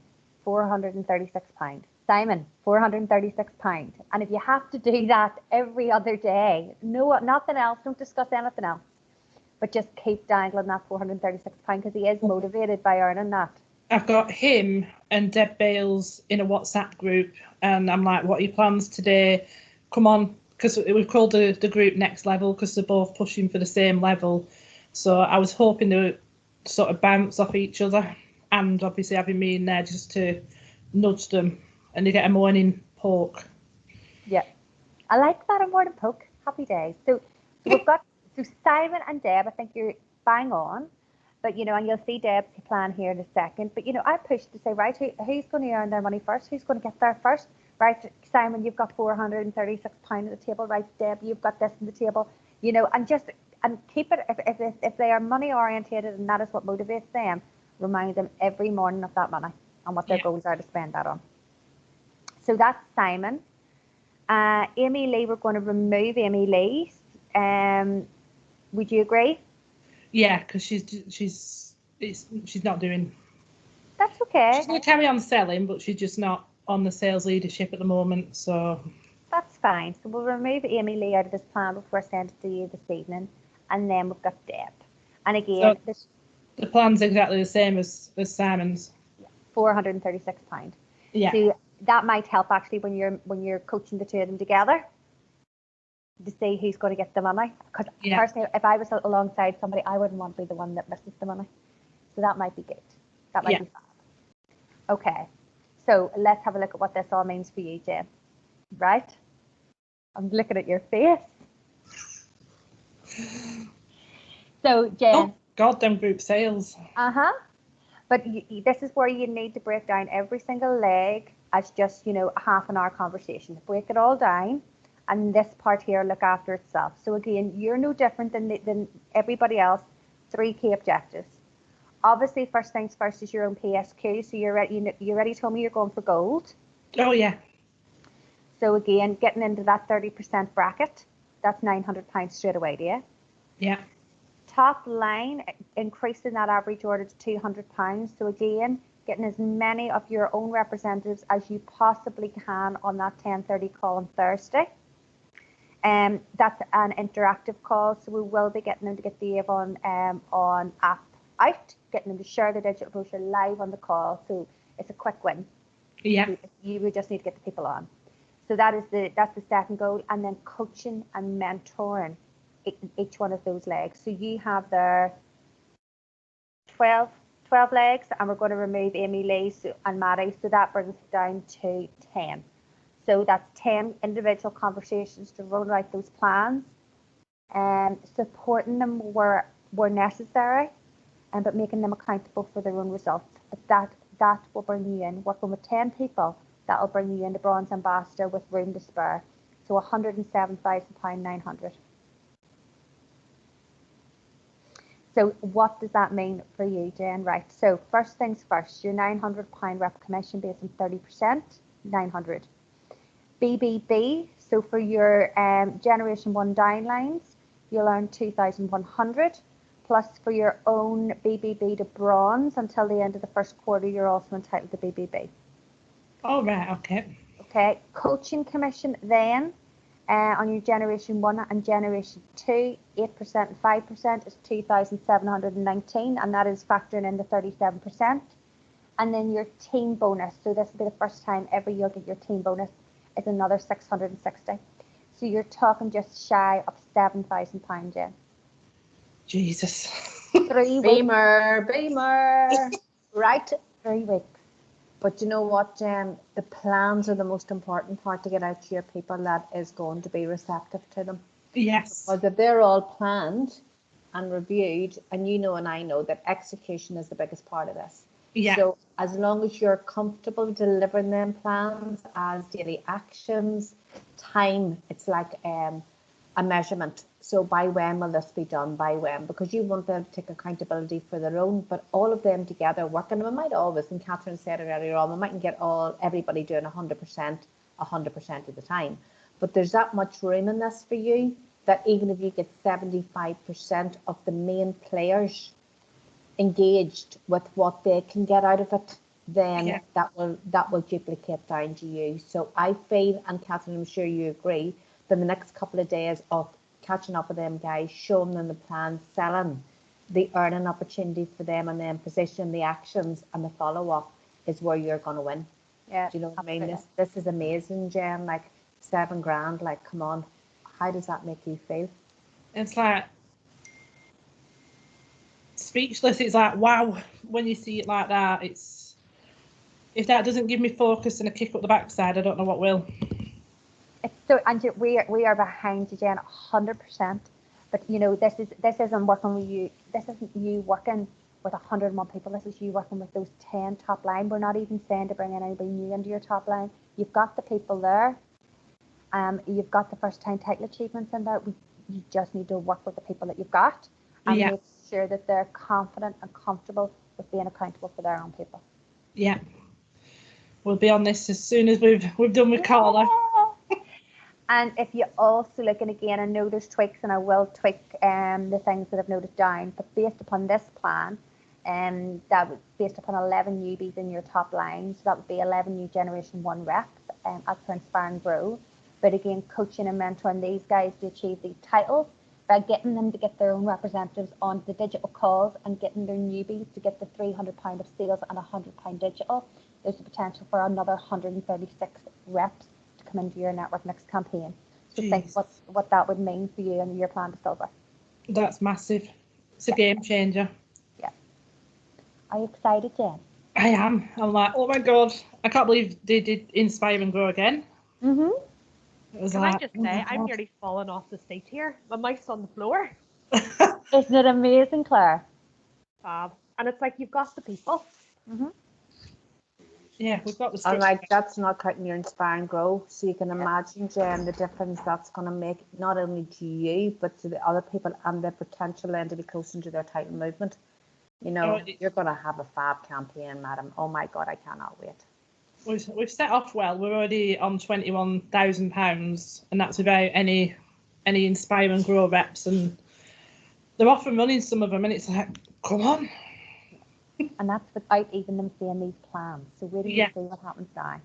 £436. Simon, £436. And if you have to do that every other day, nothing else, don't discuss anything else, but just keep dangling that £436 because he is motivated by earning that. I've got him and Deb Bales in a WhatsApp group, and I'm like, what are your plans today? Come on, because we've called the group Next Level because they're both pushing for the same level. So I was hoping to sort of bounce off each other, and obviously having me in there just to nudge them, and they get a morning poke. Yeah, I like that, a morning poke. Happy days. So we've got Simon and Deb. I think you're bang on, but and you'll see Deb's plan here in a second. But I pushed to say, right, who's going to earn their money first? Who's going to get there first? Right, Simon, you've got £436 at the table. Right, Deb, you've got this on the table. And just and keep it, if they are money orientated and that is what motivates them, remind them every morning of that money and what their goals are to spend that on. So that's Simon. Amy Lee, we're going to remove Amy Lee. Would you agree? Yeah, because she's not doing. That's okay. She's going to carry on selling, but she's just not on the sales leadership at the moment. So that's fine. So we'll remove Amy Lee out of this plan before I send it to you this evening, and then we've got Deb. And again, so the plan's exactly the same as Simon's. £436. Yeah. So that might help actually when you're coaching the two of them together to see who's going to get the money. Because personally, if I was alongside somebody, I wouldn't want to be the one that misses the money. So that might be good. That might be fab. Okay. So let's have a look at what this all means for you, Jen. Right? I'm looking at your face. So, Jen. Oh, God, them group sales. But this is where you need to break down every single leg as just, a half an hour conversation. Break it all down, and this part here look after itself. So again, you're no different than everybody else. 3 key objectives. Obviously, first things first is your own PSQ. So you already told me you're going for gold. Oh yeah. So again, getting into that 30% bracket, that's £900 straight away, do you? Yeah. Top line, increasing that average order to £200. So again, getting as many of your own representatives as you possibly can on that 10:30 call on Thursday. That's an interactive call, so we will be getting them to get the Avon on app out, getting them to share the digital brochure live on the call. So it's a quick win. Yeah. You would just need to get the people on. So that's the second goal, and then coaching and mentoring each one of those legs. So you have there 12 legs, and we're going to remove Amy Lee and Maddie, so that brings it down to 10. So that's 10 individual conversations to roll out those plans, and supporting them where necessary, but making them accountable for their own results. But that will bring you in. Working with 10 people, that will bring you into Bronze Ambassador with room to spare. So £107,000, 900. So what does that mean for you, Jen? Right, so first things first, your £900 rep commission based on 30%, 900. BBB, so for your Generation 1 downlines, you'll earn 2,100. Plus for your own BBB to bronze until the end of the first quarter, you're also entitled to BBB. Oh, right, okay. Okay, coaching commission then on your Generation 1 and Generation 2, 8% and 5% is 2,719, and that is factoring in the 37%. And then your team bonus, so this will be the first time ever you'll get your team bonus, is another 660. So you're talking just shy of £7,000, Jen. Jesus. 3 weeks. Beamer. Right. 3 weeks. But you know what, Jen? The plans are the most important part to get out to your people that is going to be receptive to them. Yes. Because if they're all planned and reviewed, and you know and I know that execution is the biggest part of this. Yeah. So as long as you're comfortable delivering them plans as daily actions, time, it's like a measurement. So by when will this be done? By when? Because you want them to take accountability for their own, but all of them together working. We might always, and Catherine said it earlier on, we mightn't get everybody doing 100% of the time. But there's that much room in this for you that even if you get 75% of the main players engaged with what they can get out of it, then that will duplicate down to you. So I feel, and Catherine, I'm sure you agree, that the next couple of days of catching up with them guys, showing them the plan, selling, the earning opportunity for them, and then position the actions and the follow-up is where you're going to win. Yeah, do you know what absolutely. I mean? This is amazing, Jen. Like $7,000, like, come on, how does that make you feel? It's like speechless. It's like, wow, when you see it like that. It's, if that doesn't give me focus and a kick up the backside, I don't know what will. It's so, and we are behind you, Jen, 100%. But you know, this isn't working with you. This isn't you working with 101 people. This is you working with those 10 top line. We're not even saying to bring in anybody new into your top line. You've got the people there. You've got the first time title achievements in there. you just need to work with the people that you've got and Yeah. make sure that they're confident and comfortable with being accountable for their own people. Yeah. We'll be on this as soon as we've done with Carla. And if you're also looking again, I know there's tweaks and I will tweak the things that I've noted down, but based upon this plan, that would based upon 11 newbies in your top line, so that would be 11 new Generation 1 reps at Inspire and Grow. But again, coaching and mentoring these guys to achieve these titles by getting them to get their own representatives on the digital calls and getting their newbies to get the £300 of sales and £100 digital. There's the potential for another 136 reps to come into your network next campaign. So think what that would mean for you and your plan to silver. That's massive. It's a game changer. Yeah. Are you excited, Jen? I am. I'm like, oh my God, I can't believe they did Inspire and Grow again. Mm-hmm. Can I just say, I'm nearly falling off the seat here. My mouth's on the floor. Isn't it amazing, Claire? And it's like you've got the people. Mm-hmm. Yeah, we've got the And structure. like, that's not counting your Inspire and Grow. So you can imagine, Jen, the difference that's going to make not only to you, but to the other people and the potential then to be closer to their title movement. You know, you're going to have a fab campaign, madam. Oh my God, I cannot wait. We've set off well. We're already on £21,000, and that's without any Inspire and Grow reps. And they're off and running, some of them, and it's like, come on. And that's without even them seeing these plans. So wait till you see what happens now.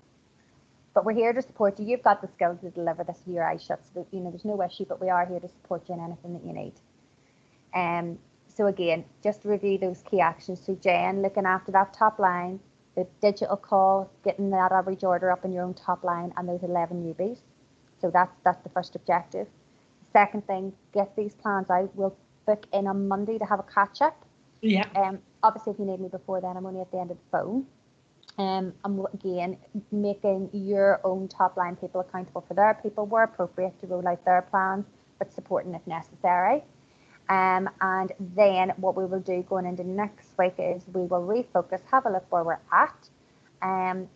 But we're here to support you. You've got the skills to deliver this with your eyes shut. So that, there's no issue, but we are here to support you in anything that you need. So again, just to review those key actions. So Jen, looking after that top line, the digital call, getting that average order up in your own top line, and those 11 newbies. So that's the first objective. Second thing, get these plans out. We'll book in on Monday to have a catch up. Yeah. Obviously, if you need me before then, I'm only at the end of the phone. And again, making your own top line people accountable for their people where appropriate to roll out their plans, but supporting if necessary. And then what we will do going into next week is we will refocus, have a look where we're at.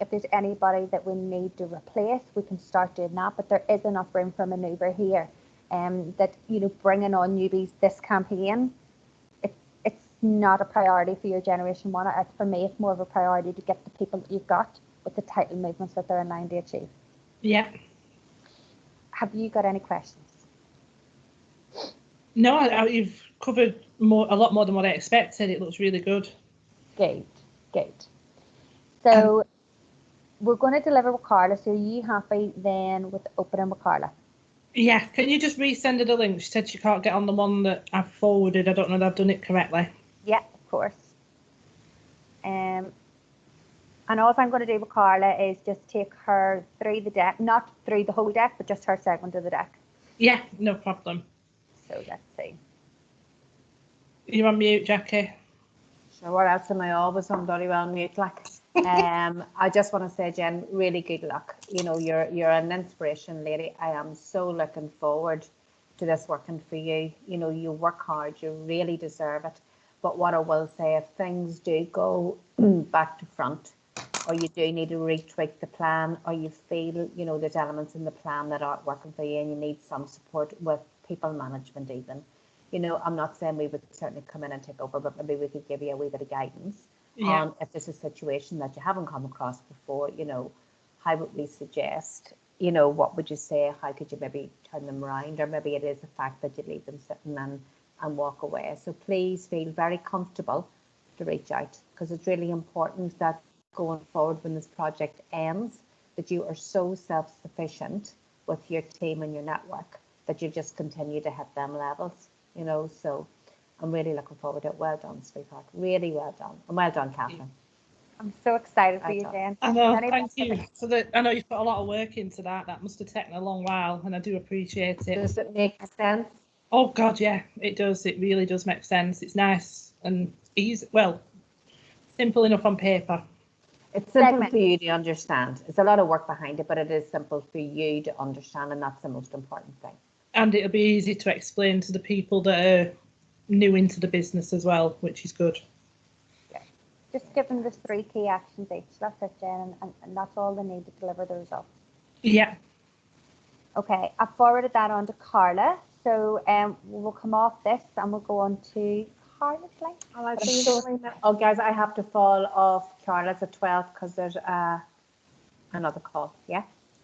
If there's anybody that we need to replace, we can start doing that. But there is enough room for manoeuvre here. That bringing on newbies this campaign, it's not a priority for your Generation 1. For me, it's more of a priority to get the people that you've got with the title movements that they're in line to achieve. Yeah. Have you got any questions? No, you've covered a lot more than what I expected. It looks really good. Good. So we're going to deliver with Carla. So are you happy then with opening with Carla? Yeah, can you just resend her the link? She said she can't get on the one that I've forwarded. I don't know that I've done it correctly. Yeah, of course. And all I'm going to do with Carla is just take her through the deck, not through the whole deck, but just her segment of the deck. Yeah, no problem. So let's see. You're on mute, Jackie. So what else am I always on bloody well mute like? I just want to say, Jen, really good luck. You're an inspiration, lady. I am so looking forward to this working for you. You work hard, you really deserve it. But what I will say, if things do go back to front, or you do need to retweak the plan, or you feel, there's elements in the plan that aren't working for you and you need some support with people management even, I'm not saying we would certainly come in and take over, but maybe we could give you a wee bit of guidance on if there's a situation that you haven't come across before, how would we suggest, what would you say, how could you maybe turn them around, or maybe it is the fact that you leave them sitting and walk away. So please feel very comfortable to reach out, because it's really important that going forward when this project ends, that you are so self-sufficient with your team and your network that you just continue to hit them levels, so I'm really looking forward to it. Well done, sweetheart. Really well done. And well done, Catherine. I'm so excited for you, Jen. I know, thank you. I know you've put a lot of work into that. That must have taken a long while, and I do appreciate it. Does it make sense? Oh, God, yeah, it does. It really does make sense. It's nice and easy. Well, simple enough on paper. It's simple for you to understand. It's a lot of work behind it, but it is simple for you to understand, and that's the most important thing. And it'll be easy to explain to the people that are new into the business as well, which is good. Yeah. Just give them the 3 key actions each. That's it, Jen, and that's all they need to deliver the results. Yeah. Okay, I forwarded that on to Carla. So we'll come off this and we'll go on to Carla's line. I'll let I'm you so- explain that. Oh, guys, I have to fall off Charlotte's at 12 because there's another call. Yeah.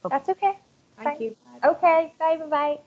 That's okay. Thank you. Okay. Bye. Bye.